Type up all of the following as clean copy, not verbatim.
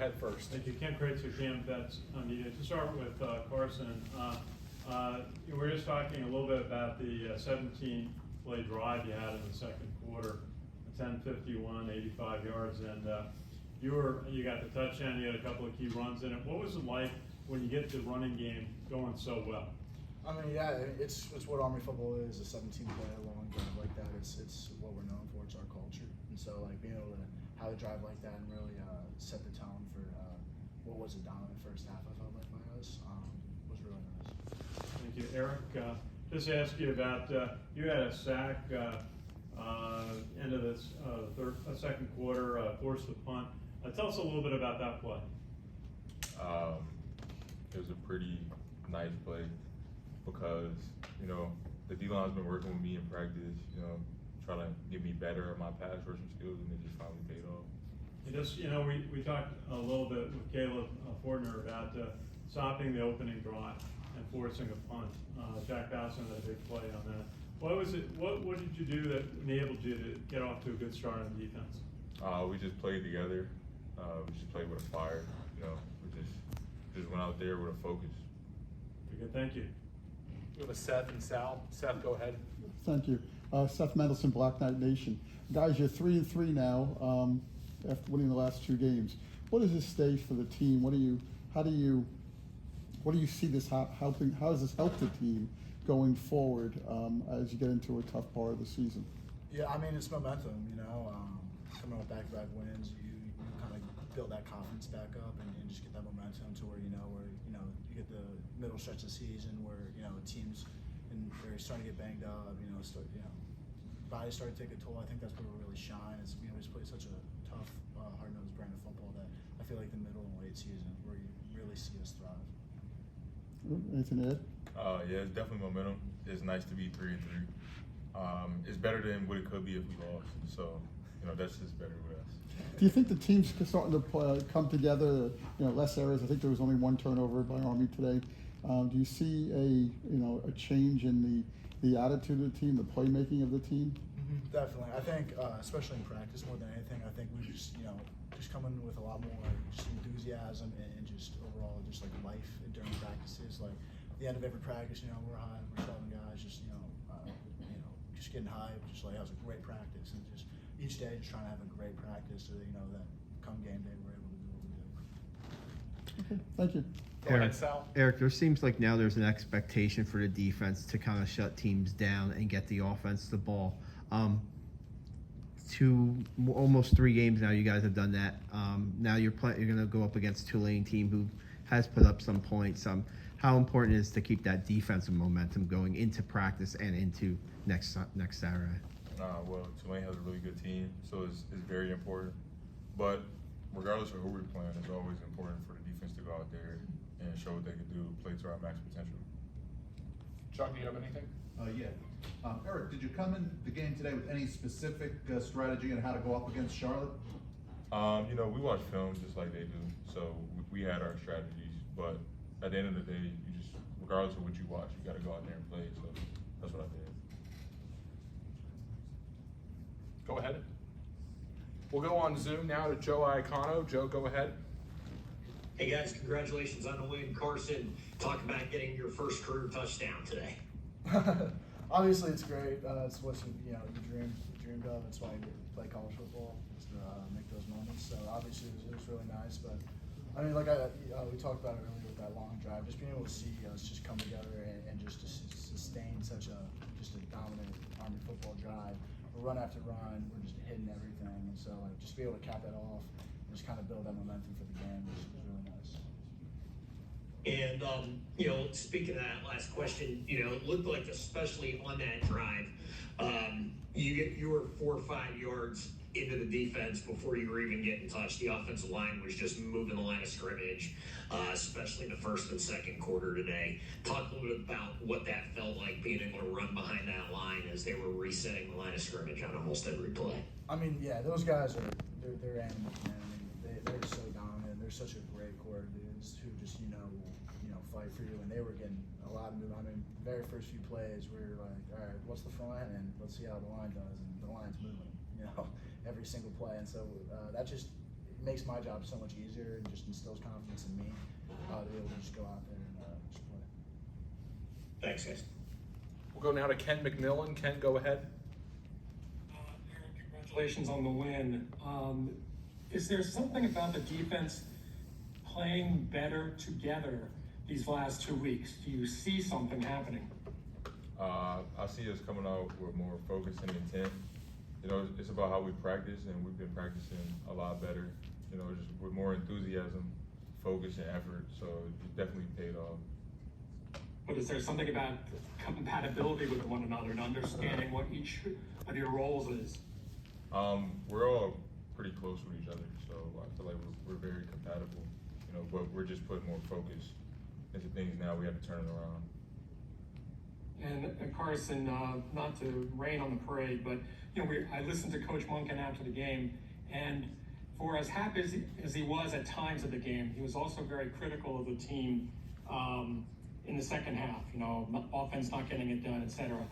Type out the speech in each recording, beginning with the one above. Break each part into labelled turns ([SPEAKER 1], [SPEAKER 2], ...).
[SPEAKER 1] ahead first.
[SPEAKER 2] Thank you. Ken Kreitzer, Cam Vets Media. To start with Carson, we were just talking a little bit about the 17-play drive you had in the second quarter, 10-51, 85 yards, and you got the touchdown. You had a couple of key runs in it. What was it like when you get the running game going so well?
[SPEAKER 3] I mean, yeah, it's what Army football is, a 17-play long drive like that. It's what we're known for. It's our culture. And so, like, being able to have a drive like that and really set the tone for what was a dominant first half, I felt like, by us, was really nice.
[SPEAKER 2] Thank you. Eric, just ask you about, you had a sack end of this second quarter, forced the punt. Tell us a little bit about that play.
[SPEAKER 4] It was a pretty nice play because, the D-line's been working with me in practice, trying to get me better at my pass rushing skills, and it just finally paid off.
[SPEAKER 2] You just, we talked a little bit with Caleb Fortner about stopping the opening drive and forcing a punt. Jack Dawson had a big play on that. What was it? What did you do that enabled you to get off to a good start on defense?
[SPEAKER 4] We just played together. We just played with a fire. We just went out there with a focus.
[SPEAKER 2] Very good. Thank you.
[SPEAKER 1] We have a Seth and Sal. Seth, go ahead.
[SPEAKER 5] Thank you. Seth Mendelson, Black Knight Nation. Guys, you're 3-3 now after winning the last 2 games. What is this stage for the team? How do you see this helping? How does this help the team going forward as you get into a tough part of the season?
[SPEAKER 3] Yeah, I mean, it's momentum, coming off back-to-back wins, you kind of build that confidence back up and just get that momentum to where, you get the middle stretch of the season where, teams and they're starting to get banged up, bodies start to take a toll. I think that's where we really shine is, we just play such a tough, hard-nosed brand of football that I feel like the middle and late season is where you really see us thrive.
[SPEAKER 5] Anything to add?
[SPEAKER 4] Yeah, it's definitely momentum. It's nice to be 3-3. It's better than what it could be if we lost. So, that's just better with us.
[SPEAKER 5] Do you think the team's starting to come together? Less errors. I think there was only 1 turnover by Army today. Do you see a change in the attitude of the team, the playmaking of the team?
[SPEAKER 3] Mm-hmm, definitely. I think, especially in practice more than anything, I think we just coming with a lot more just enthusiasm and just overall just like life during practices. Like at the end of every practice, we're shouting guys, just just getting hyped, just like that was a great practice, and just each day just trying to have a great practice so that that come game day we're able to do what we do.
[SPEAKER 5] Okay, thank you.
[SPEAKER 1] Go ahead, Sal.
[SPEAKER 6] Eric, there seems like now there's an expectation for the defense to kind of shut teams down and get the offense the ball. Almost 3 games now, you guys have done that. Now you're going to go up against Tulane team who has put up some points. How important is to keep that defensive momentum going into practice and into next Saturday?
[SPEAKER 4] Well, Tulane has a really good team, so it's very important. But regardless of who we're playing, it's always important for the defense to go out there and show what they can do, play to our max potential.
[SPEAKER 1] Chuck, do you have anything?
[SPEAKER 7] Yeah. Eric, did you come in the game today with any specific strategy on how to go up against Charlotte?
[SPEAKER 4] We watch film just like they do, so we had our strategies. But at the end of the day, regardless of what you watch, you got to go out there and play. So that's what I did.
[SPEAKER 1] Go ahead. We'll go on Zoom now to Joe Iacono. Joe, go ahead.
[SPEAKER 8] Hey guys, congratulations on the win. Carson, talk about getting your first career touchdown today.
[SPEAKER 3] Obviously, it's great. It's what you dreamed of. It's why you play college football, is to make those moments. So obviously, it was really nice. But I mean, like we talked about it earlier with that long drive, just being able to see us just come together and just to sustain such a dominant Army football drive. Run after run, we're just hitting everything, and so just be able to cap that off and just kind of build that momentum for the game was really nice.
[SPEAKER 8] And speaking of that last question, it looked like especially on that drive, you were 4 or 5 yards into the defense before you were even getting touched. The offensive line was just moving the line of scrimmage, especially in the first and second quarter today. Talk a little bit about what that felt like, being able to run behind that line as they were resetting the line of scrimmage on almost every play.
[SPEAKER 3] I mean, yeah, those guys they're animals, man. I mean, they're so dominant. They're such a great core of dudes who just will fight for you. And they were getting a lot of movement. I mean, the very first few plays, we were like, all right, what's the front, and let's see how the line does, and the line's moving, every single play. And so that just makes my job so much easier, and just instills confidence in me to be able to just go out there and just play.
[SPEAKER 8] Thanks, guys.
[SPEAKER 1] We'll go now to Ken McMillan. Ken, go ahead.
[SPEAKER 9] Aaron, congratulations on the win. Is there something about the defense playing better together these last 2 weeks? Do you see something happening?
[SPEAKER 4] I see us coming out with more focus and intent. You know, it's about how we practice, and we've been practicing a lot better. You know, just with more enthusiasm, focus, and effort. So it definitely paid off.
[SPEAKER 9] But is there something about compatibility with one another and understanding what each of your roles is?
[SPEAKER 4] We're all pretty close with each other, so I feel like we're very compatible. You know, but we're just putting more focus into things now. We have to turn it around.
[SPEAKER 9] And Carson, not to rain on the parade, but you know, I listened to Coach Monken after the game, and for as happy as he was at times of the game, he was also very critical of the team in the second half. You know, offense not getting it done, etc.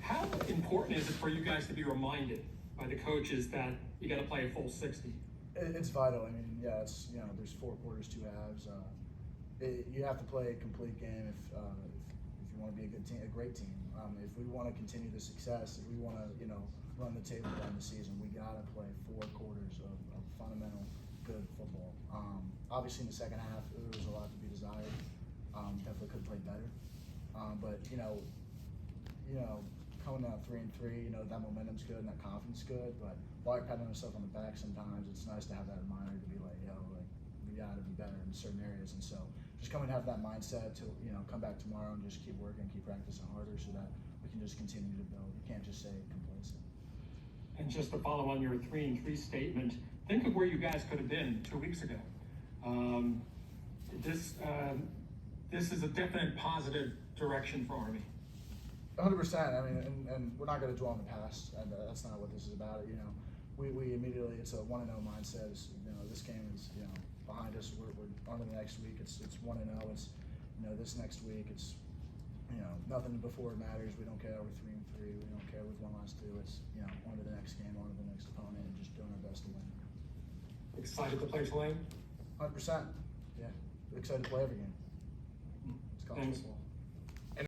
[SPEAKER 9] How important is it for you guys to be reminded by the coaches that you got to play a full 60?
[SPEAKER 3] It's vital. I mean, yeah, it's, you know, there's 4 quarters, 2 halves. You have to play a complete game if you want to be a good team, a great team. If we want to continue the success, if we want to, you know, run the table down the season, we got to play 4 quarters of fundamental good football. Obviously, in the second half, there was a lot to be desired. Definitely could have played better. But you know, coming out 3-3, you know, that momentum's good and that confidence good. But while you're patting yourself on the back, sometimes it's nice to have that reminder to be like, yo, like we got to be better in certain areas. And so, just come and have that mindset to, you know, come back tomorrow and just keep working, keep practicing harder, so that we can just continue to build. You can't just say complacent.
[SPEAKER 9] And just to follow on your 3-3 statement, think of where you guys could have been 2 weeks ago. This is a definite positive direction for Army.
[SPEAKER 3] 100%. I mean, and we're not going to dwell on the past, and that's not what this is about. You know, we immediately, it's a 1-0 mindset. It's, you know, this game is, you know, behind us. We're on to the next week. It's 1-0. It's, you know, this next week. It's, you know, nothing before it matters. We don't care. We're 3-3. We don't care. We've won last 2. It's, you know, on to the next game, on to the next opponent, and just doing our best to win.
[SPEAKER 9] Excited to play Tulane?
[SPEAKER 3] 100%. Yeah, excited to play every game. It's college
[SPEAKER 9] Thanks.
[SPEAKER 3] football.